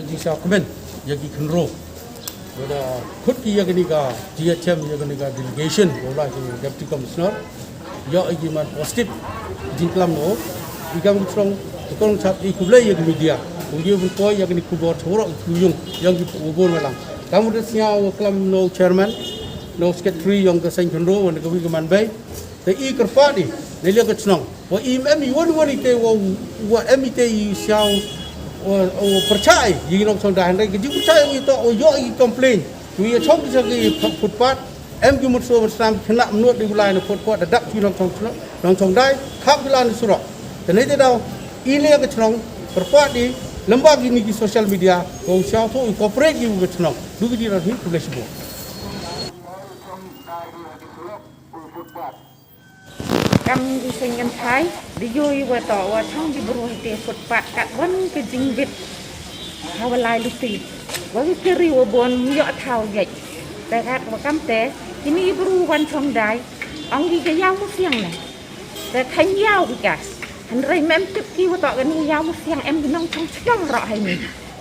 Jisa komen yagi kenro. Wada khut ki yagni ka GHM yagni ka delegation bola ki deputy commissioner yo igi man positive jingklam no igam strong kong chap I kublai yag media ugi bun ko yagni kubor choro kuyung yang ki ubon malang kamu de sia klam no chairman no secretary yang ka sain kenro wan ka wi man bay te I kerpadi ne le ka chnong wa I em won ite wa em ite I sia percaya yang nak sondai hendak kerja percaya itu yo I komplain we chok jadi footpath em cuma suruh bersam kena menurut di wilayah footpath dadak yang nak sondai kap wilayah surau dan itu dah ini yang kecenong perpat di lembaga ini di sosial media kau siapa tu corporate juga kecenong dulu di rahim boleh sebut kami di Sengan Thai di Yui Wato Watong di Buruh di Footpath kat wan ke jingbit hawalai lupi wagi kiri wabon yo thau gejแต่kat wakam te ini Buruh wan chong dai ong gi ke yaw mu siang naแต่thanh yaw gi gas han rei mem tip ki wato kan yaw mu siang em gi nong chong chong ro hai ni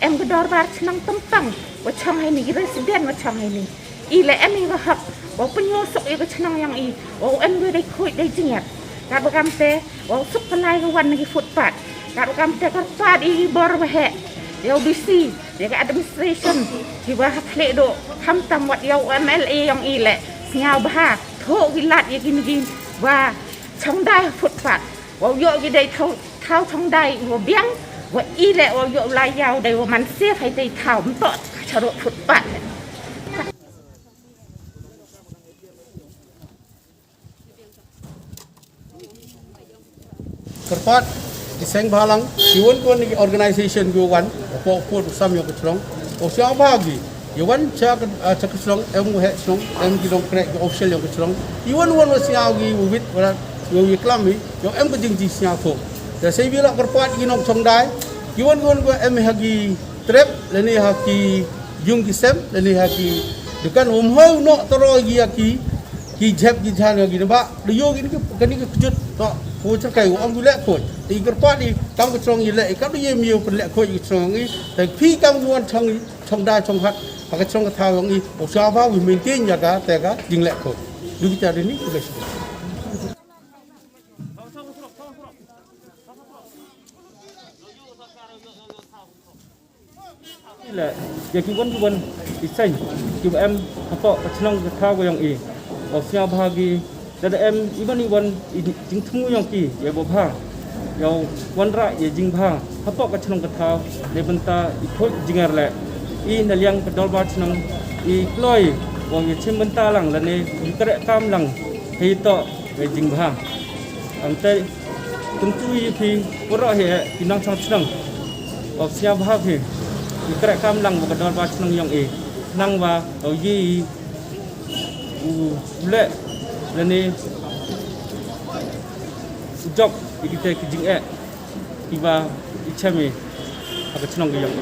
em gi dor bar chnang tam tam wa chong hai ni resident wa chong hai ni I le em gi hak wa penyo sok I ke chnang yang I wa em gi dai khoi dai jingat kat wakam te wa suk palai ke wan gi footpath kat wakam te kat pat I bor wa he Yau BC, dia administration, jiwa klik do, ham tam wat yau MLA yang ile, senyau bah, thok gilat ya gini gini, wah, chongdai footpath, wah yau gini thau chongdai, wah biang, wah ile wah yau lai yau dai wah man siap hai dai thau mentok carut footpath. Kerpat di Seng Balang, Iwan tuan ni organisation Iwan, apa sam yang kecelong, siapa bagi, Iwan cak kecelong, kecelong, kita kerek official yang kecelong, Iwan siapa lagi wujud, yang iklami, yang kejengji siapa, dan saya bilang kerpat ini nak congdai, Iwan lagi trap, lani haki jung kisem, lani haki, dekan umhau nak terus lagi ki jab ki jhan lagi nampak, dia gini kan ini kejut tak. Cô chắc cái ông du lệ khôi thì cái part đi trong cái trong như lệ các đối tượng nhiều phần lệ khôi cái trong ấy thì phi trong luôn trong đa trong hạt và cái trong cái thao ông ấy một sao vào vì mình tin nhà cảแต่cả dừng lệ khôi đúng cái chuyện này cũng được là giờ kiwan desain coba em apa senang thao cái yang ini một sao bagi dan em Iwan jing temu yang ki ya bobha yang wan ra ya jing bha hapok ka chnong ka thau le banta ikoi jingar le I naliang pedol ba chnong I kloi wong ye chim banta lang la ne kre kam lang hi to we jing bha ante tung tu yi phi poro he kinang chang chnong of sia bha phi kre kam lang ba pedol ba chnong yang nang wa yi le Lani job kita kijing tiba ichami agak senang yang